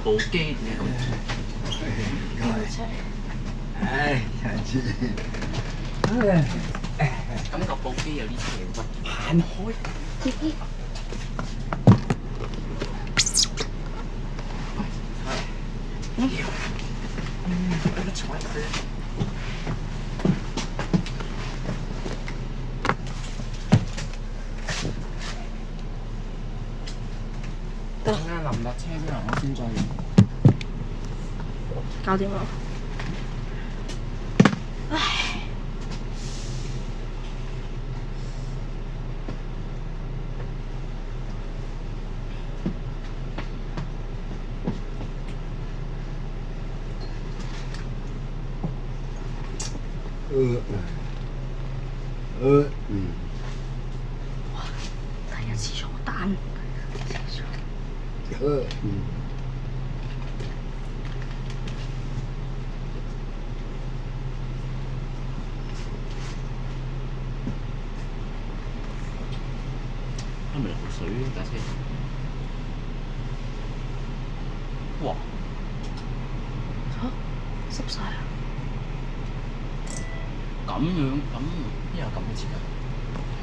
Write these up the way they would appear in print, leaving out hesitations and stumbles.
部機你咁。唉，下次。咁個部機有啲邪屈，行開。等間臨落車之後，我先再用。搞掂啦。唉。哇！第一次坐單。係咪流水架車？哇！嚇，濕晒啊！咁樣咁邊有咁嘅設計？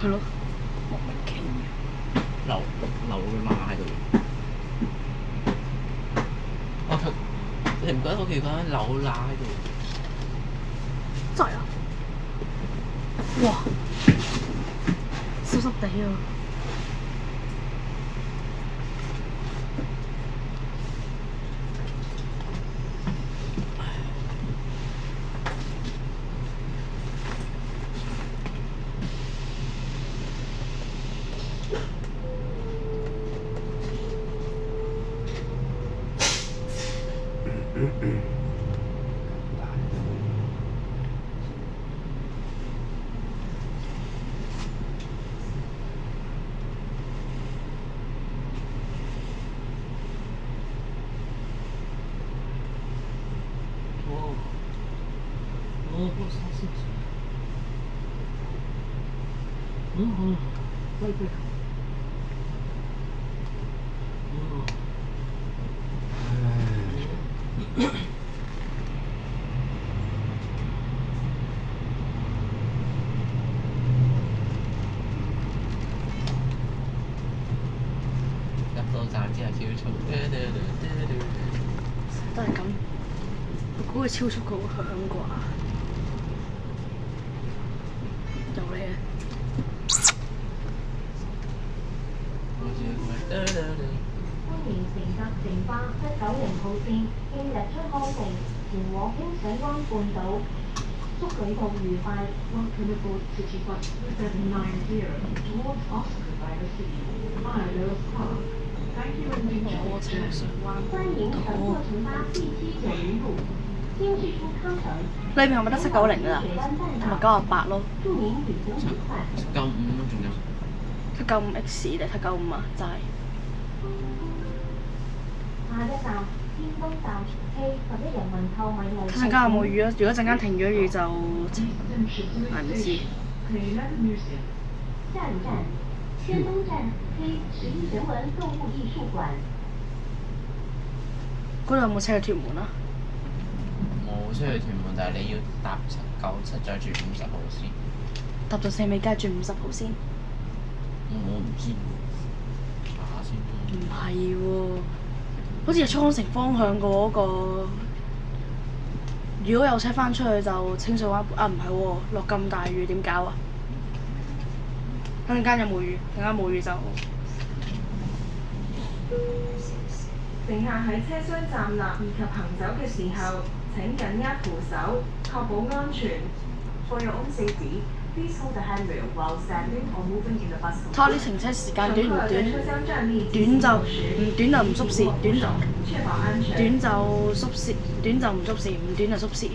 係咯，莫名其妙。流嘅馬喺度。你唔覺得好奇怪流乸喺度？真係啊！哇！濕濕地啊！入到站之後超速，都係咁。我估佢超速佢會響啩。又嚟啊！歡迎乘搭城巴190號線經日出康城前往清水灣半島，祝旅途愉快。Welcome aboard City Bus 790 towards Oscar by the Sea. Isle Park. Thank you and enjoy. 歡迎乘坐城巴770路，京士出康城。裏面係咪得790㗎啦？同埋98咯。祝您旅途愉快。795仲有。795X 定795啊？就係。下一站天東站 K11人民購買路。睇陣間有冇雨啊？如果陣間停咗雨就唔知。下一站天東站 K11人文動物藝術館。嗰度有冇車去屯門啊？冇車去屯門，但係你要搭797再轉50號先。搭到4尾街轉50號先。我唔知喎，查下先。唔係喎，好似係康城方向嗰個。如果有車翻出去就清水灣啊，唔係喎，落咁大雨點搞啊？等陣間有冇雨？陣間冇雨就。乘客喺車廂站立以及行走嘅時候，請緊握扶手，確保安全。For your own safety, please hold the handrail while standing or moving in the bus. 睇下啲停車時間短唔短？短就唔短就唔縮時，短就縮時，短就唔縮時，唔短就縮時。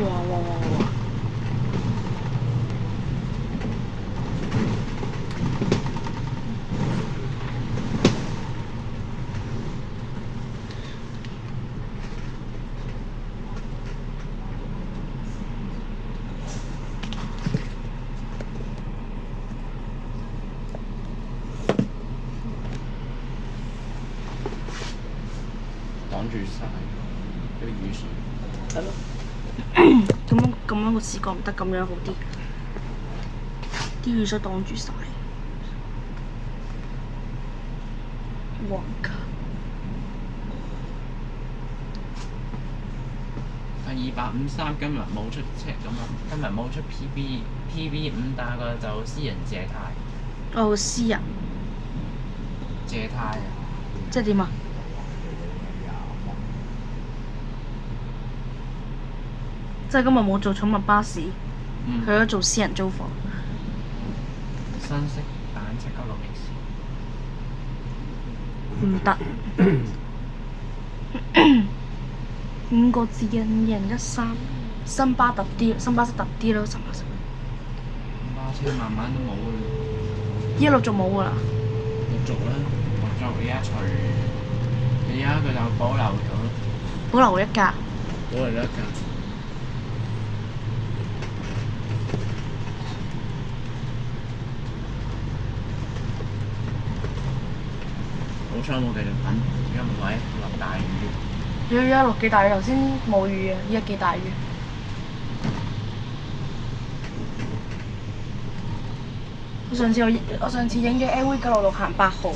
哇！擋住晒啲雨水。係咯。咁樣個視覺唔得，咁樣好啲。啲雨水擋住晒。哇！係253今日冇出車咁啊，今日冇出 PB 5，但係個就私人借貸。哦，私人借貸啊！即係點啊？即係今日冇做寵物巴士，嗯。去咗做私人租房。新式版796X。唔得。5個字嘅5013，新巴特啲，新巴式特啲咯，新巴式。巴車慢慢都冇㗎啦。一路仲冇㗎啦。陸續啦，陸續而家除，而家佢就保留咗咯。保留一架。保留咗一架。好彩冇繼續等，而家唔係落大雨。而家落幾大雨？頭先冇雨啊，而家幾大雨？我上次影嘅 LV 966行8號。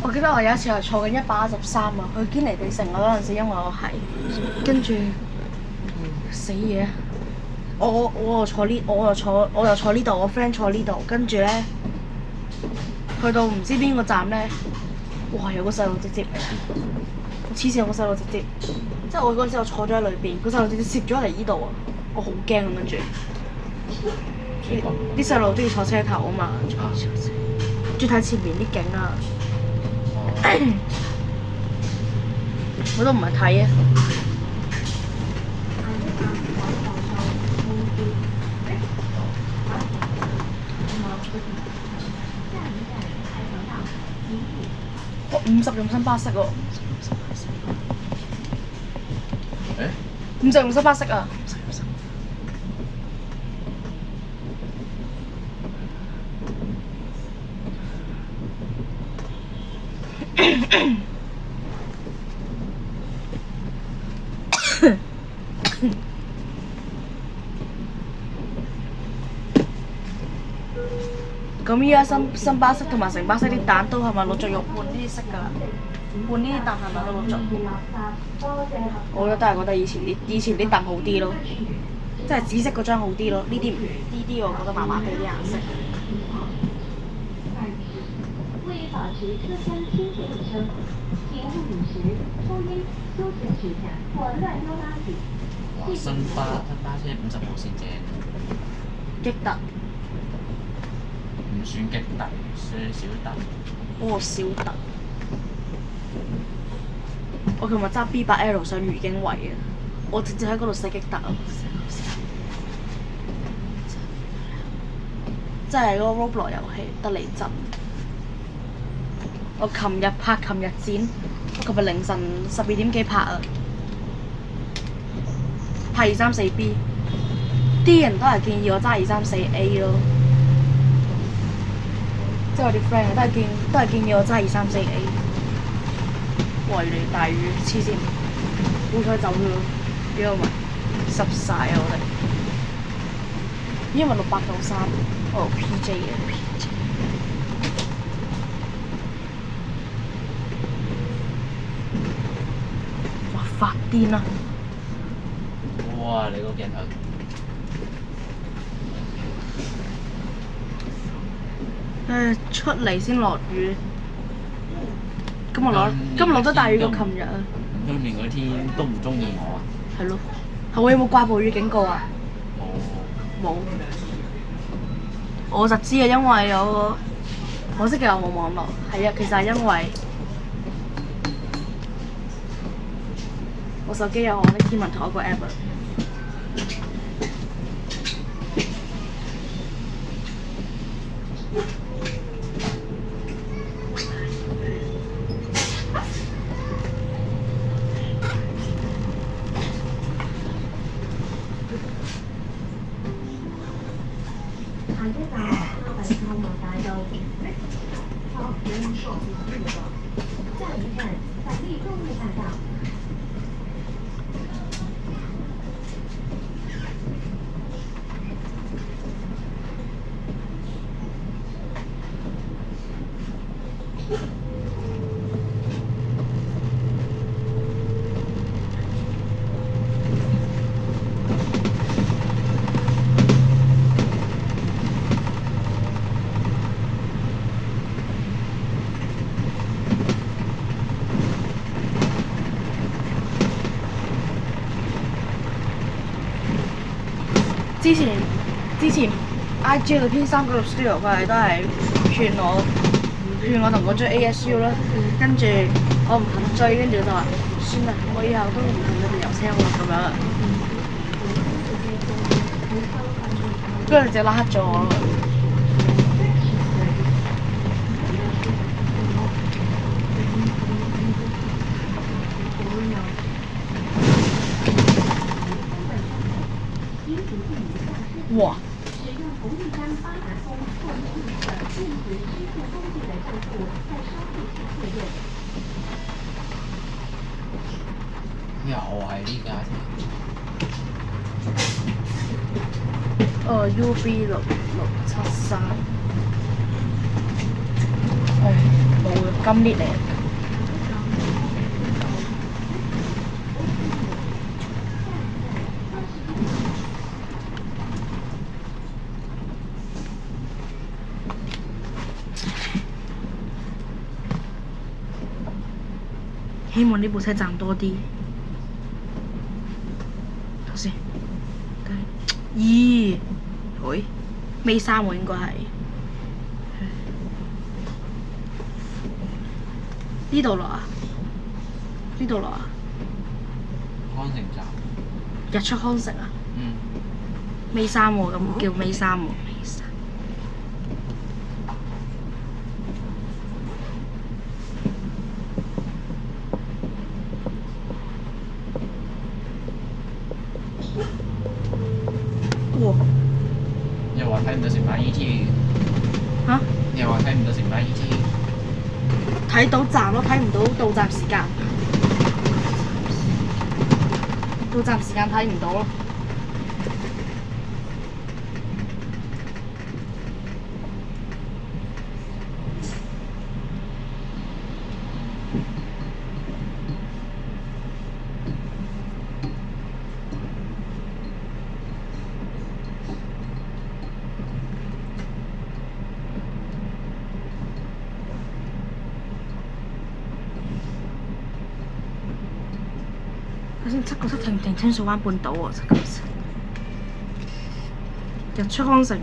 我記得我有一次係坐緊113啊，去堅尼地城嗰陣時，因為我係跟住死嘢，我又坐呢度，我 friend 坐呢度，跟住咧去到唔知邊個站咧，哇有個細路直接，我黐線有個細路直接，即係我嗰陣時我坐咗喺裏邊，個細路直接攝咗嚟呢度啊，我好驚咁跟住，啲細路中意坐車頭啊嘛，中意睇前面啲景啊。我都唔係睇啊！我50用新巴式喎，50用新巴式啊！咁依家新巴式同埋城巴式啲蛋都係咪陸續要換呢啲色㗎啦？換呢啲凳係咪都陸續？我覺得以前啲凳好啲咯，即係紫色嗰張好啲咯。呢啲我覺得麻麻地啲顏色。为保持车厢清洁卫生，请勿饮食、抽烟、休闲指甲或乱丢垃圾。新巴車50號線正。激突。唔算激突，算小突。哦，小突。我琴日揸 B8L 上愉景圍啊，我直接喺嗰度寫激突啊！真係嗰個 Roblox 遊戲得嚟震。我琴日剪，我琴日凌晨12點幾拍啊，拍234B， 啲人都係建議我揸234A 咯，即係我啲 friend 都係建議我揸234A。圍嚟大雨，黐線，好彩走咗咯，如果唔係濕晒啊我哋。因為6893，我 PJ 嘅 PJ。哇！發癲啊！哇！你個鏡頭出嚟先落雨。今日落得大雨過琴日啊！對面嗰天都唔中意我啊！係咯，係我有冇掛暴雨警告啊？冇。冇。我就知啊，因為有可惜嘅我冇網絡。係啊，其實係因為我手機有我的天文台嗰個 app 啊。下一站巴黎購物大道。下一站百丽购物大道。之前 IG 嗰篇396 Studio 佢哋都係勸我同佢追 ASU 啦，跟住我唔肯追，跟住就話算啦，我以後都唔同佢哋遊車喎咁樣，跟住就拉黑咗我咯。哇！使用红绿山八达通或英语的电子支付工具的用户，在消费时确认。又係呢家UB 6673，冇嘅，金列嚟。希望呢部車賺多啲。睇先，咦？喂，尾3喎應該係。呢度落啊？呢度落啊？康城站。日出康城啊？嗯。尾3喎，咁叫尾3喎。尾3。哇！又話睇唔到成班 ET。嚇？又話睇唔到成班 ET。睇到站咯，睇唔到到站時間。到站時間睇唔到咯。首先797停唔停清水灣半島喎？797日出康城，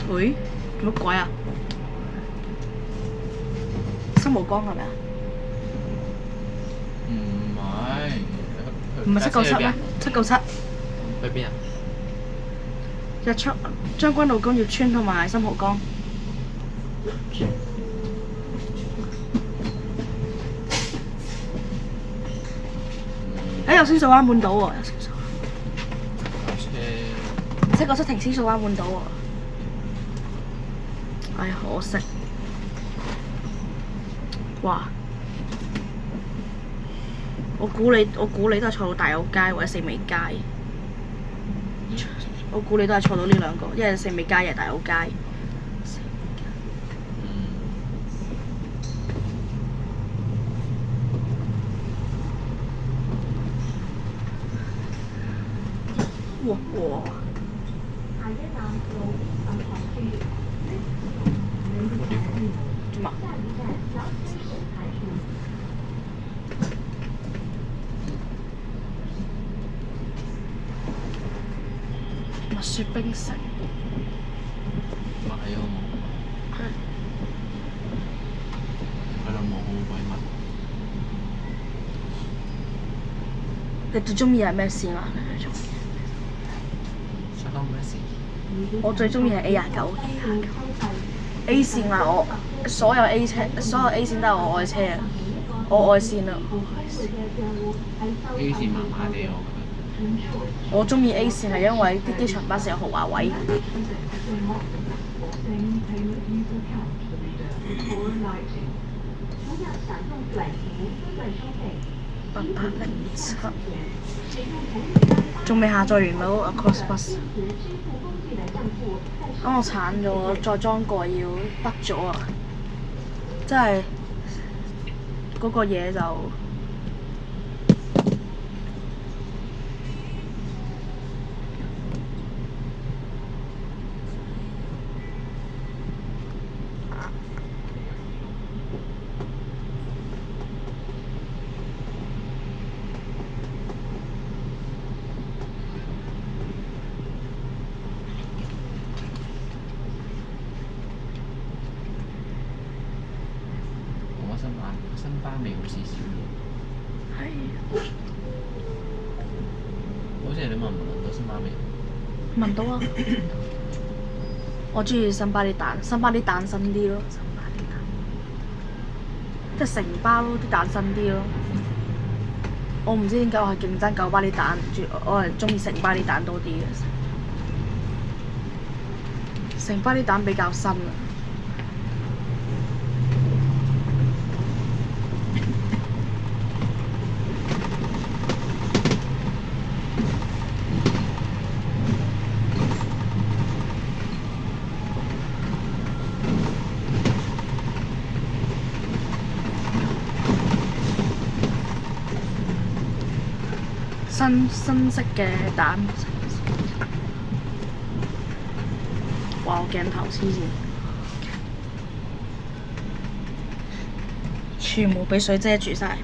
喂，做乜鬼啊？新蒲崗係咪啊？唔係797咩？797。去邊啊？日出將軍澳工業村同埋新蒲崗。有清水灣半島喎，有清水灣。797停清水灣半島喎。唉，可惜。哇！我估你都係坐到大澳街或者四美街。我估你都係坐到呢兩個，一係四美街，一係大澳街。哇！下一站路銀行處。做乜？下一站小西神台處。蜜雪冰城。係啊，冇。佢老母好鬼密。你最中意係咩線啊？你最中意？相當咩事？我最中意係 A29。A 線啊！我所有 A 車，所有 A 線都係我愛車啊！我愛線啊！ A 線麻麻地我覺得。我中意 A 線係因為啲機場巴士有豪華位。8807，仲未下載完咪好 Across Bus。我鏟咗，再裝過要得咗啊！真係嗰個嘢就〜新巴味好似少喎。係。好似你聞唔聞到新巴味？聞到啊！我中意新巴啲蛋，新巴啲蛋新啲咯，新巴啲蛋，即係成包咯，啲蛋新啲咯。我唔知點解我係競爭九巴啲蛋，我係中意成巴啲蛋多啲嘅。成巴啲蛋比較新啊。新式嘅蛋，哇！我鏡頭黐線，全部俾水遮住晒。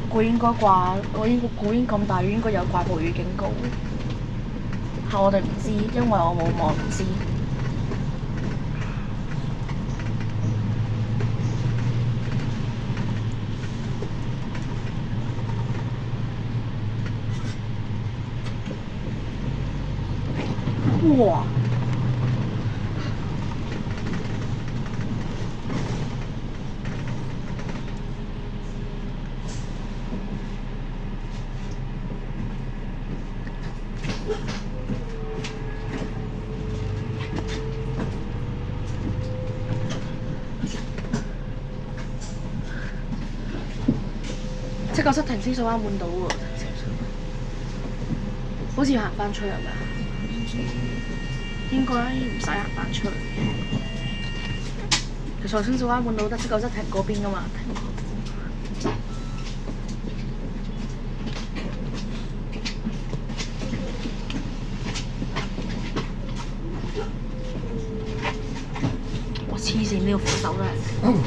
佢應該掛，我應該估應咁大雨應該有掛暴雨警告，係我哋唔知，因為我冇望唔知。哇！797停清水灣半島喎，好似要行翻出去係咪啊？應該唔使行翻出去。其實清水灣半島得797停嗰邊㗎嘛。我黐線呢個扶手真係〜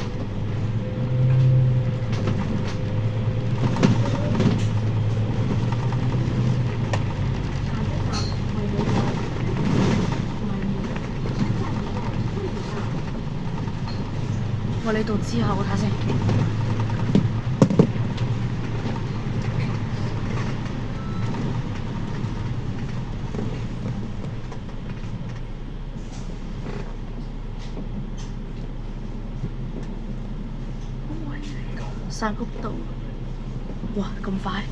我呢度之後睇下先。山谷道，哇咁快！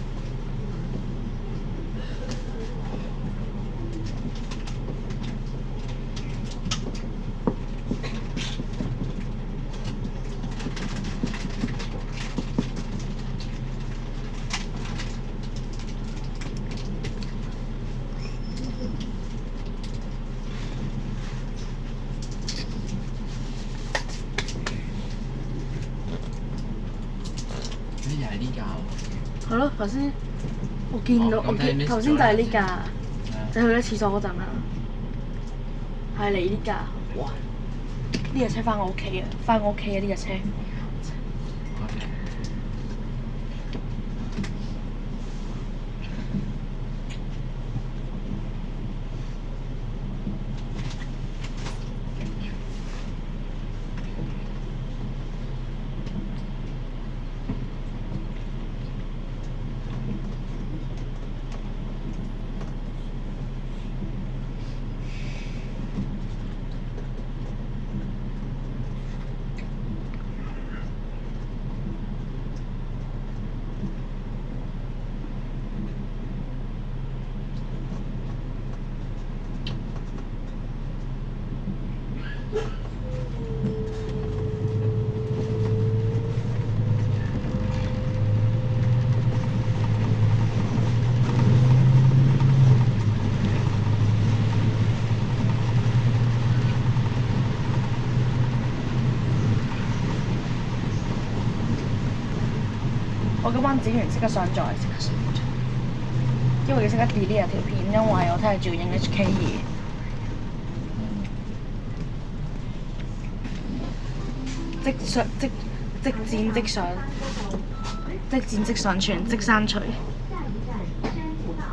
係咯，頭先我見到哦咁睇我見 miss 頭先就係呢架，咗就去咗廁所嗰陣啦，係你呢架，哇！呢架車翻我屋企啊，翻我屋企啊呢架車。 OK。我今晚剪完即刻上載，即刻上載，因為要即刻 delete 條片，因為我聽日仲要影 HK2。即剪即上，即剪即上傳，即刪除。下一站山谷道。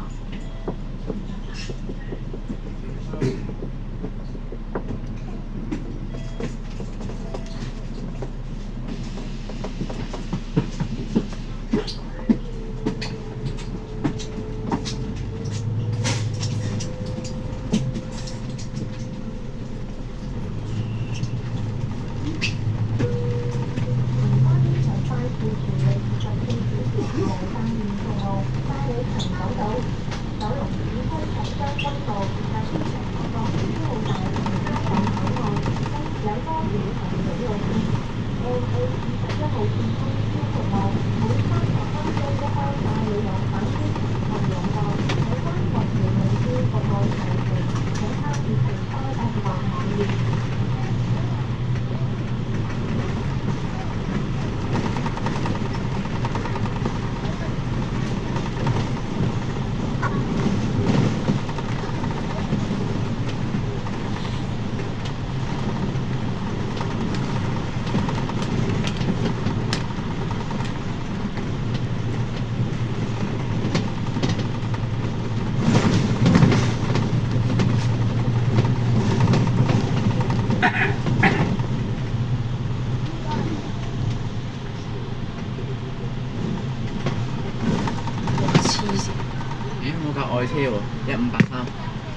咦，冇架愛車喎，1583。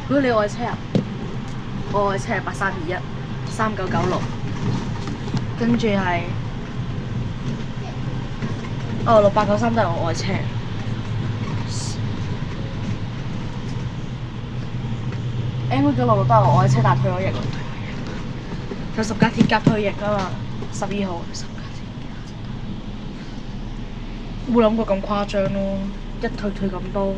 如果你愛車啊？我愛車係83213996，跟住係6893都係我愛車。M966都係我愛車，但係退咗役啦。有10架鐵甲退役啊嘛，12號10架鐵甲。冇諗過咁誇張咯，一退咁多。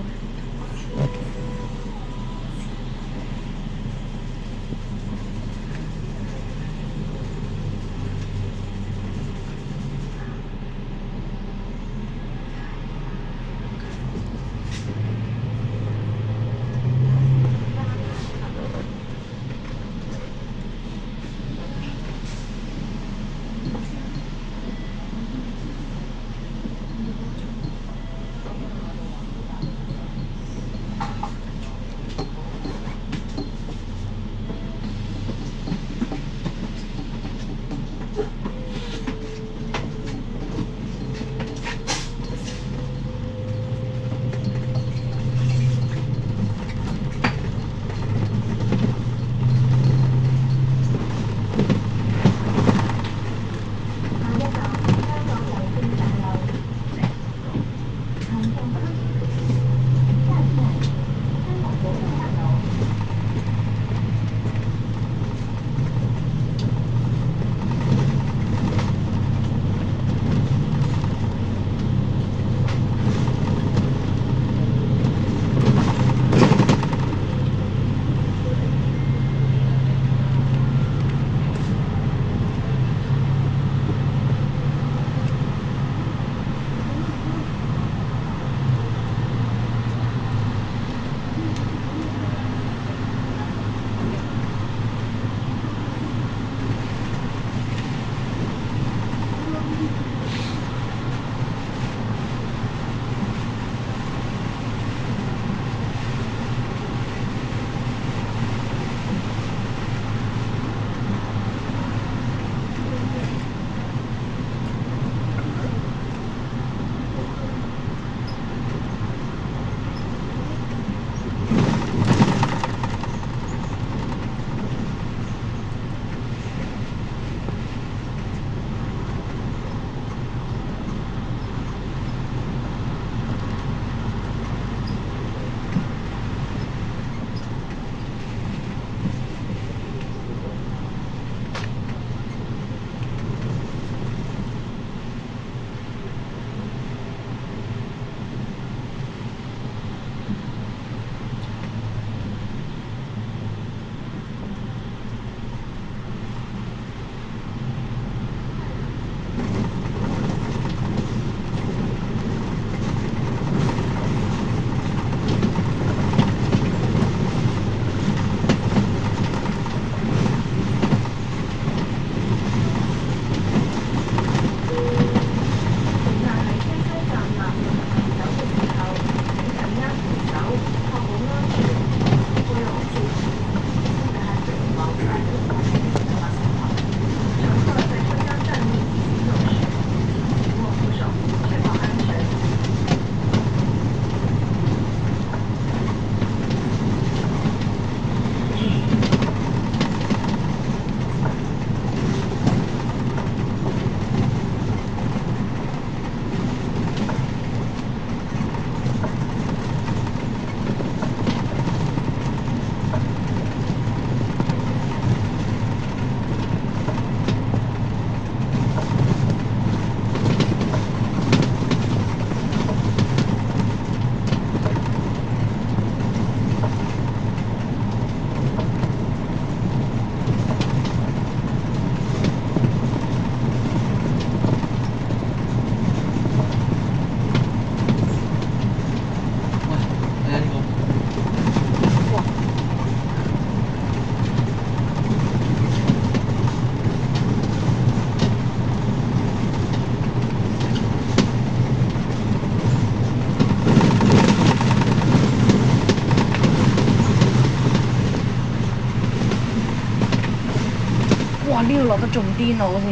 呢度落得仲癲啊，好似。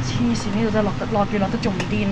黐線，呢度真係落得仲癲喎。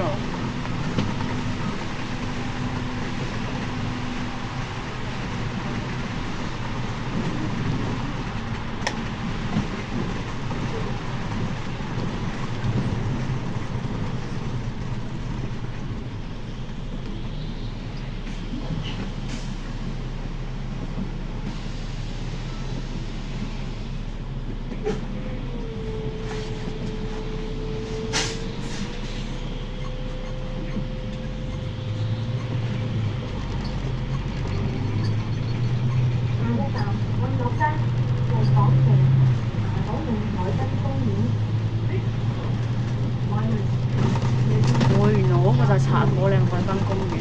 原來嗰個就係茶果嶺海濱公園。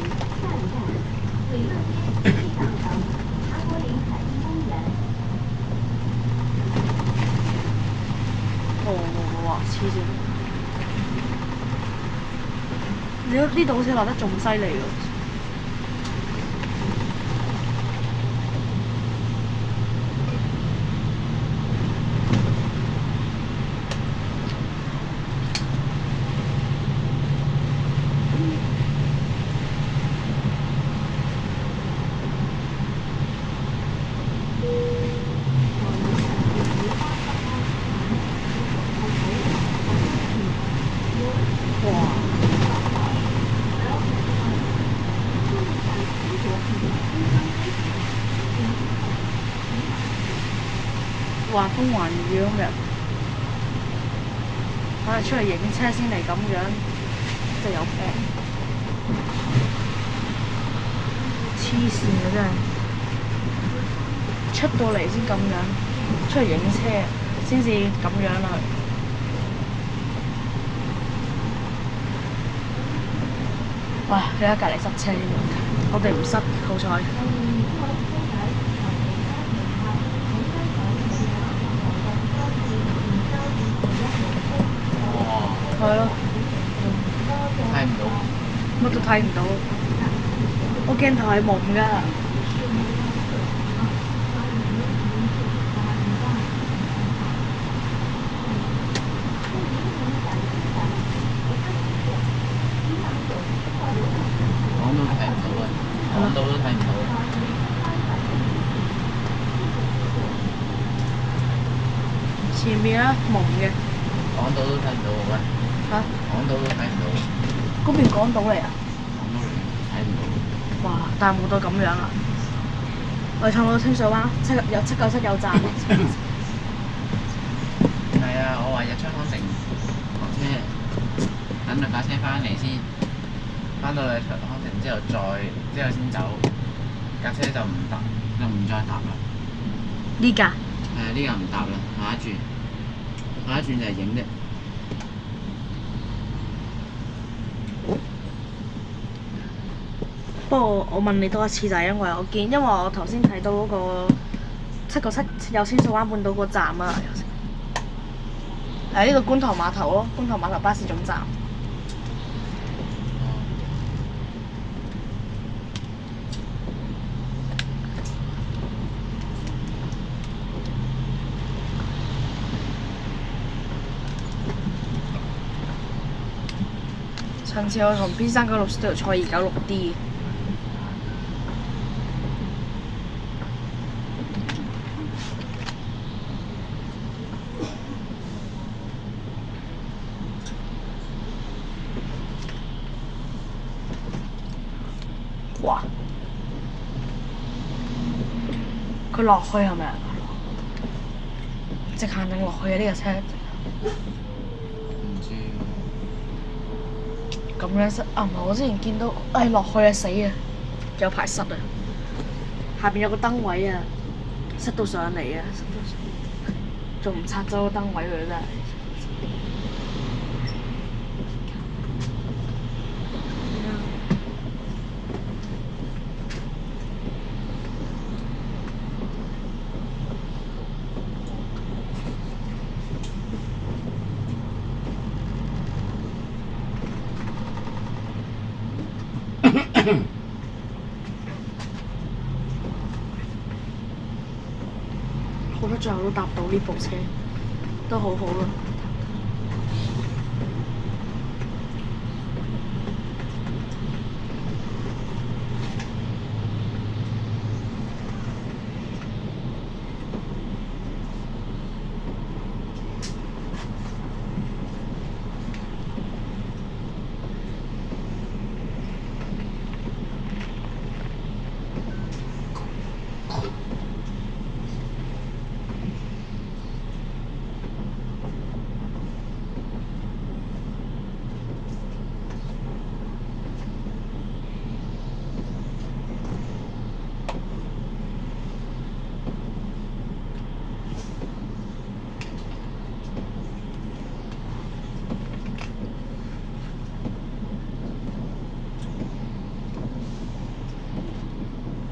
哇！黐線！呢度好似落得仲犀利喎。話風橫雨咁樣，可能出嚟影車先嚟咁樣，真係有病！黐線嘅真係，出到嚟先咁樣，出嚟影車先至咁樣啦。哇！佢喺隔離塞車添，我哋唔塞，好彩。係咯，睇唔到，乜都睇唔到，我鏡頭係蒙㗎。講到睇唔到啊，講到都睇唔到。前面啊，蒙嘅。講到都睇唔到喎，喂！嚇？講到都睇唔到。嗰邊港島嚟啊？講到嚟睇唔到。哇！但係冇到咁樣啊！我哋坐到清水灣797有站。係啊，我話日出康城落車，等兩架車翻嚟先，翻到日出康城之後先走，架車就唔搭，就唔再搭啦。呢架？係啊，呢架唔搭啦，下一轉就係影啫。不過我問你多一次就係因為我頭先睇到嗰個797有清水灣半島個站啊，呢個觀塘碼頭咯，觀塘碼頭巴士總站。上次我同邊山九六都要坐296D。哇！佢落去係咪啊？直行定落去啊？呢架車？唔知咁樣塞啊！唔係，我之前見到，落去啊死啊！有排塞啊！下邊有個燈位啊，塞到上嚟啊！仲唔拆咗個燈位佢真係。最後都搭到呢部車，都好好啦。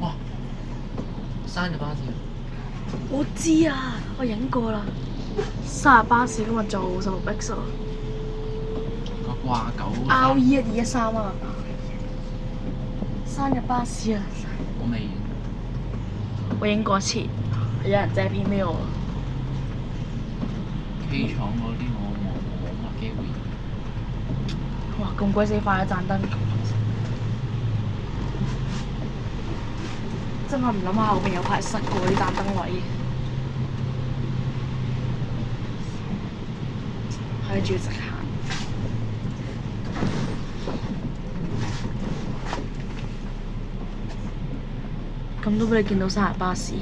哇！生日巴士啊！我知啊，我影過啦。生日巴士今日做就逼咗。個掛九 R2113啊！生日巴士啊！我未影。我影過一次，有人借片俾我。K 廠嗰啲我冇乜機會影。哇！咁鬼死快啊！盞燈，真係唔諗下後面有排塞過啲盞燈位。係仲要直行。咁都俾你見到生日巴士。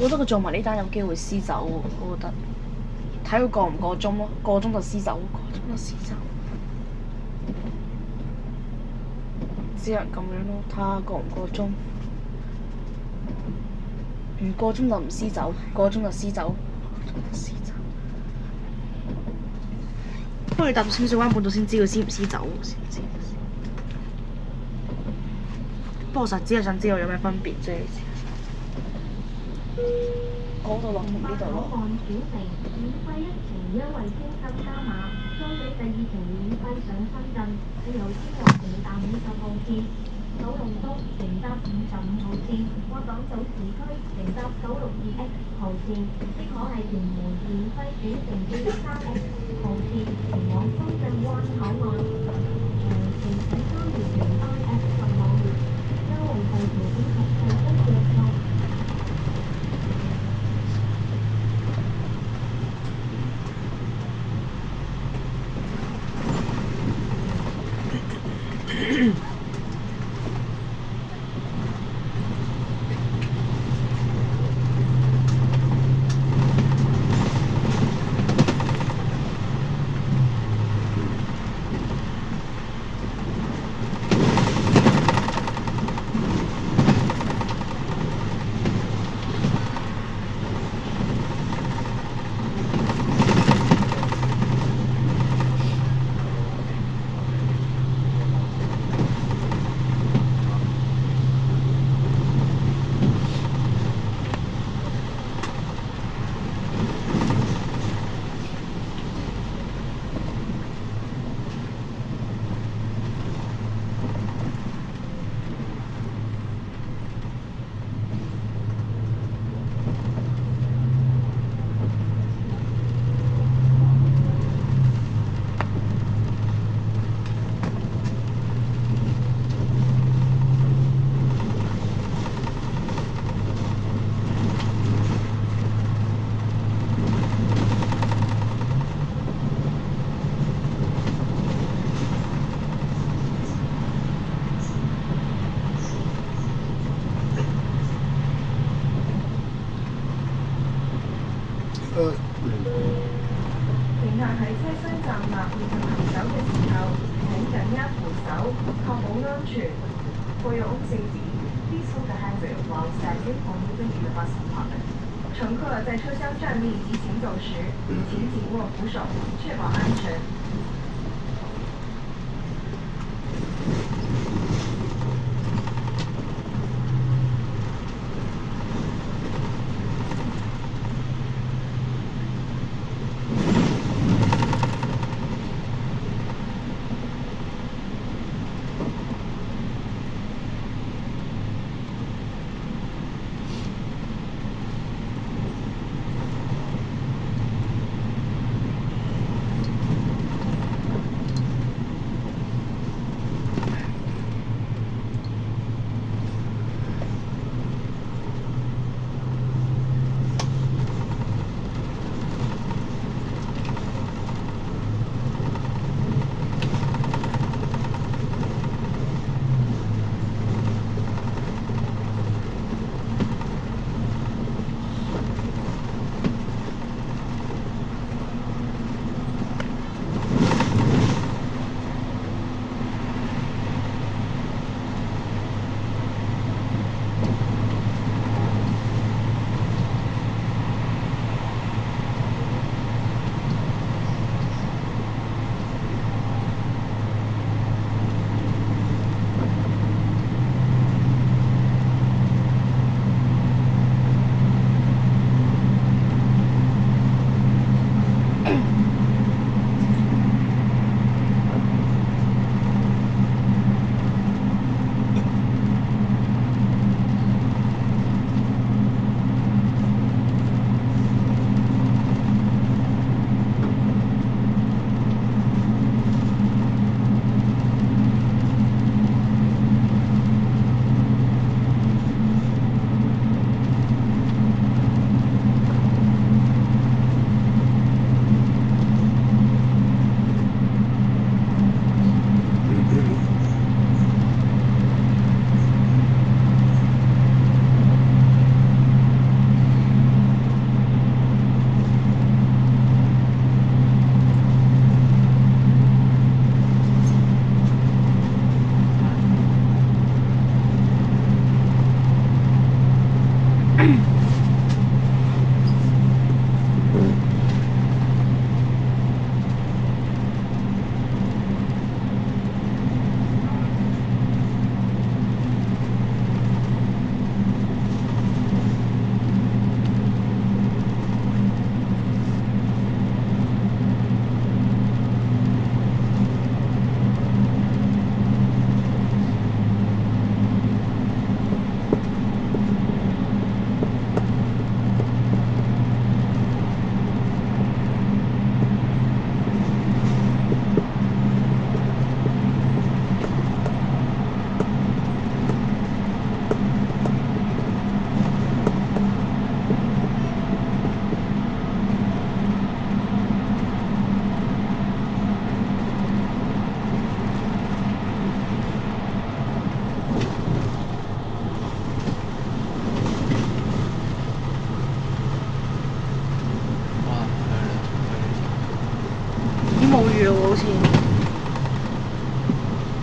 我覺得佢做埋呢單有機會撕走喎，我覺得睇佢過唔過鐘咯，過鐘就撕走，過鐘就撕走，只能咁樣咯，睇下過唔過鐘。唔過鐘就唔撕走，過鐘就撕走，撕走。不過你搭到清水灣半島先知佢撕唔撕走，先知。不過我實只係想知道有咩分別啫。嗰度落同呢度落。口岸小城免費一程因為升級加碼，將於第二程免費上深圳，係由天河乘搭50號線，九龍東乘搭55號線，或港島市區乘搭962X 號線，即可係屯門免費轉乘至13X 號線前往深圳灣口岸。詳情請參閱聯邦 X 網頁，優惠細條以及詳細約束。乘客喺車廂站立以及行走嘅時候，請緊握扶手，確保安全。For your own safety, please hold the handrail while standing or moving in the bus compartment. 乘客在車廂站立及行走時，請緊握扶手，確保安全。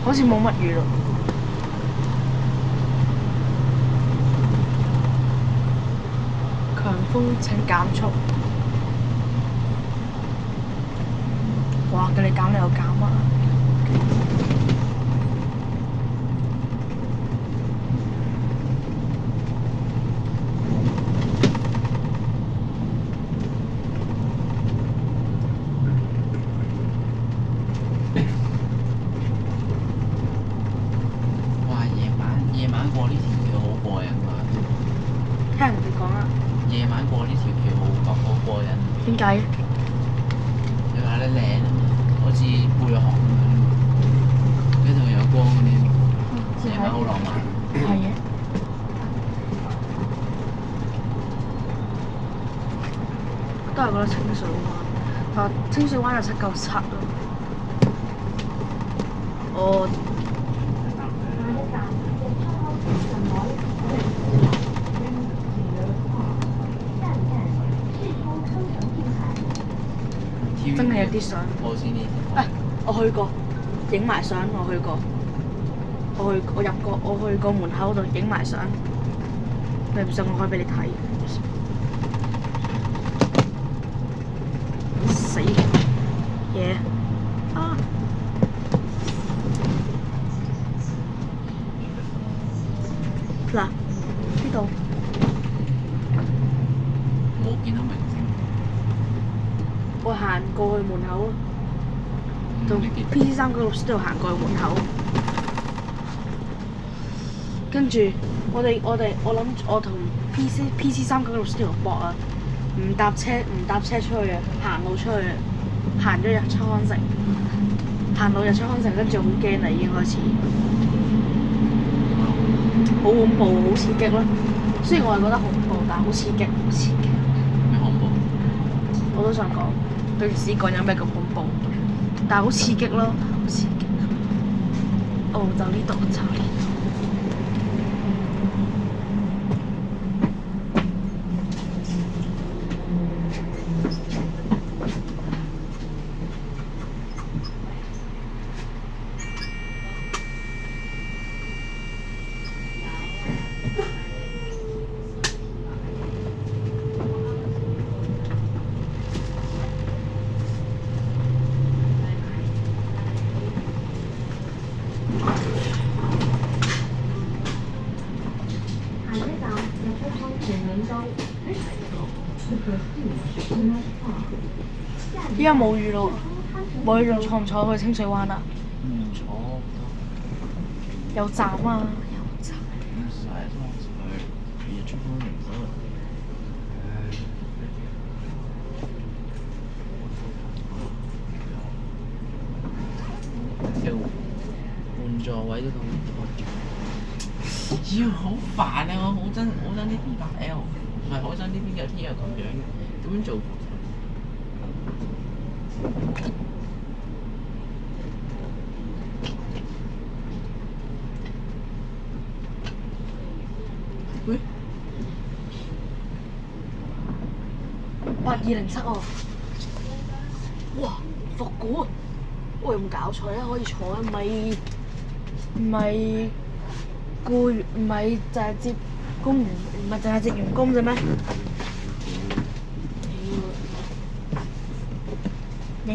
好似冇乜雨咯。強風請減速。哇！叫你減你又減啊！哇！夜晚過呢條橋好過癮啊！聽人哋講啊。夜晚過呢條橋好過癮。點解？你話你靚啊嘛，好似貝殼咁樣，跟住有光嗰啲，夜晚好浪漫。係嘅。都係覺得清水灣，但清水灣又797咯。我下一站日出康城站內，站視通康城地產。真係有啲相。我先呢誒，我去過，影埋相，我去過。我入過，我去過門口度影埋相。你唔信我可以俾你睇。死嘢啊！嗱，呢度冇見到明星。我行過去門口，從你見 PC 3嗰度行過去門口，跟住我諗我同 PC 3嗰度條搏啊，唔搭車出去啊，行路出去啊，行咗日出康城，行到日出康城，跟住好驚啦，已經開始，好恐怖，好刺激咯。雖然我係覺得恐怖，但係好刺激，好刺激。咩恐怖？我都想講，對住自己講有咩咁恐怖，但係好刺激咯，好刺激。哦，就呢度，就呢度。下一站日出康城永州。依家冇雨咯，冇雨仲坐唔坐去清水灣啊？唔坐有站啊，有站。唔使咯，去日出康城得。條換座位都咁要好煩啊！我好憎呢邊架 L，唔係好憎呢邊架 T 又咁樣，點樣做？喂8207喎，哇，復古啊！喂，有冇搞錯啊？可以坐啊，唔係僱員，唔係就係接工員，唔係就係接員工啫咩？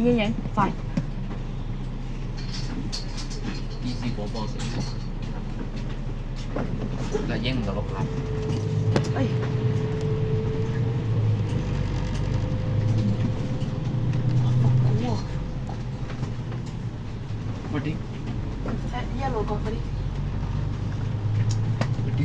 影，快！意思廣播先，但係影唔到個牌。哎，復古喎！嗰啲一路角嗰啲。嗰啲。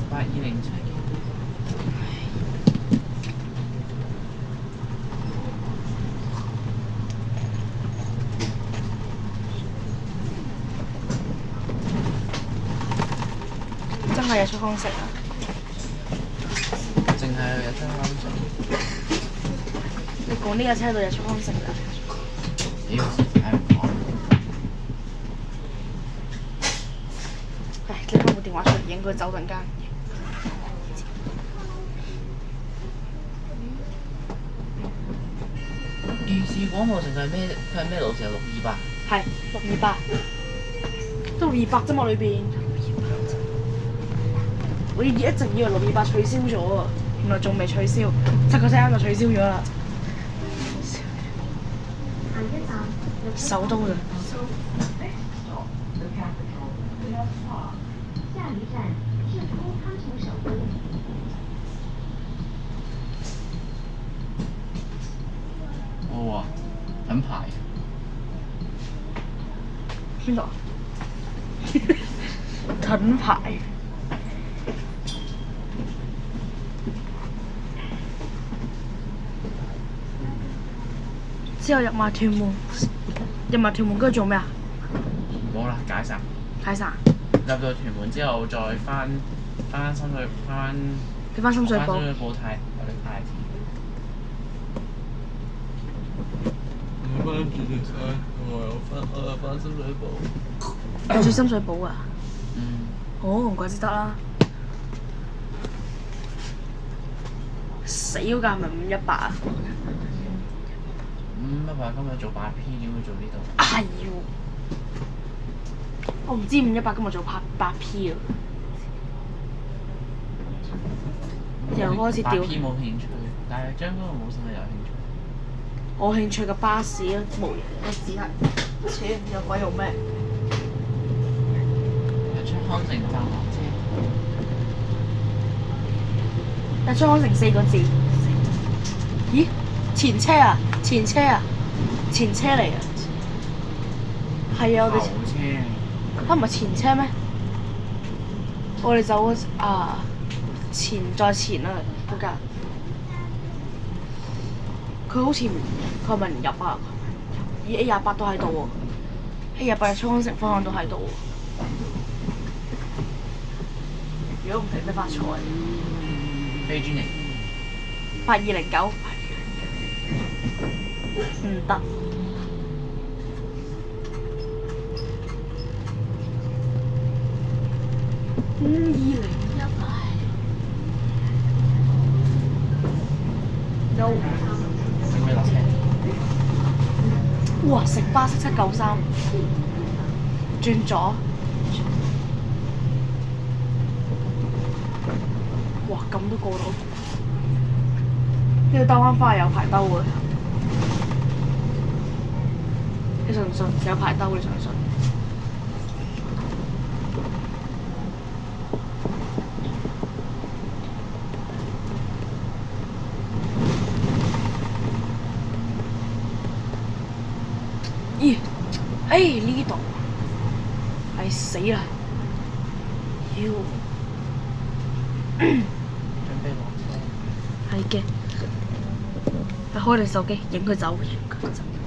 8207。真係日出康城啊！淨係日出康城。你講呢架車到日出康城啦？屌，睇唔講。唉，拎翻部電話出嚟影佢走陣間。電視廣播城係咩？佢係咩路線啊？628。係628，都628啫嘛裏邊。我一直以為628取消咗啊，原來仲未取消，7個聲就取消咗啦。下一站首都嘅。下一站是空康城首都。哇，很排。邊度啊？盾牌。之後入埋屯門，跟住做咩啊？冇啦，解散。解散。入到屯門之後，再翻深水你翻深水埗。翻深水埗睇我哋太子。唔翻住條山，我又翻深水埗。你住深水埗啊？嗯。哦，唔怪之得啦。死嗰架係咪518啊518今日做8P，點會做呢度？係喎。我唔知518今日做8P 啊。又開始掉。8P 冇興趣，但係將嗰個冇甚係有興趣。我興趣嘅巴士啊，無人一只係，切有鬼用咩？出康城站落車。日出康城4個字。咦？前車啊！前車嚟啊！係啊，我哋後車。唔係前車咩？我哋走啊，前再前啊嗰架。佢好似佢係咪唔入啊？咦 A28都喺度喎，A28日出康城方向都喺度喎。如果唔係咩發財？非專營。8209。唔得。5201No。準備落車。哇！城巴式793，轉左。哇！咁都過到。呢度兜翻返去有排兜嘅。你信唔信？有排兜，你信唔信？咦？呢度係死啦！妖！準備落車。係嘅。開你手機，影佢走，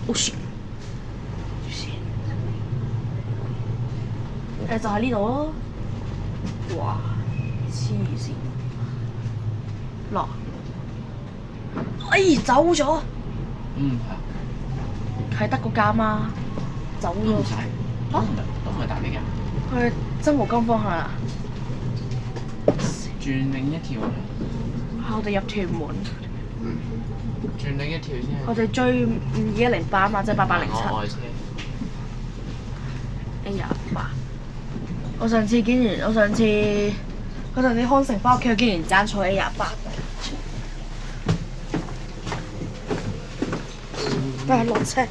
好雪。就喺呢度咯。哇！黐線。落。走咗。係得個架嘛，走咗。唔使。都唔係搭呢架。去真湖金方向啊！轉另一條。我哋入屯門。轉另一條先。我哋追5108嘛，即係8807。外車。A28。我上次康城翻屋企，我竟然爭坐 A28。落車。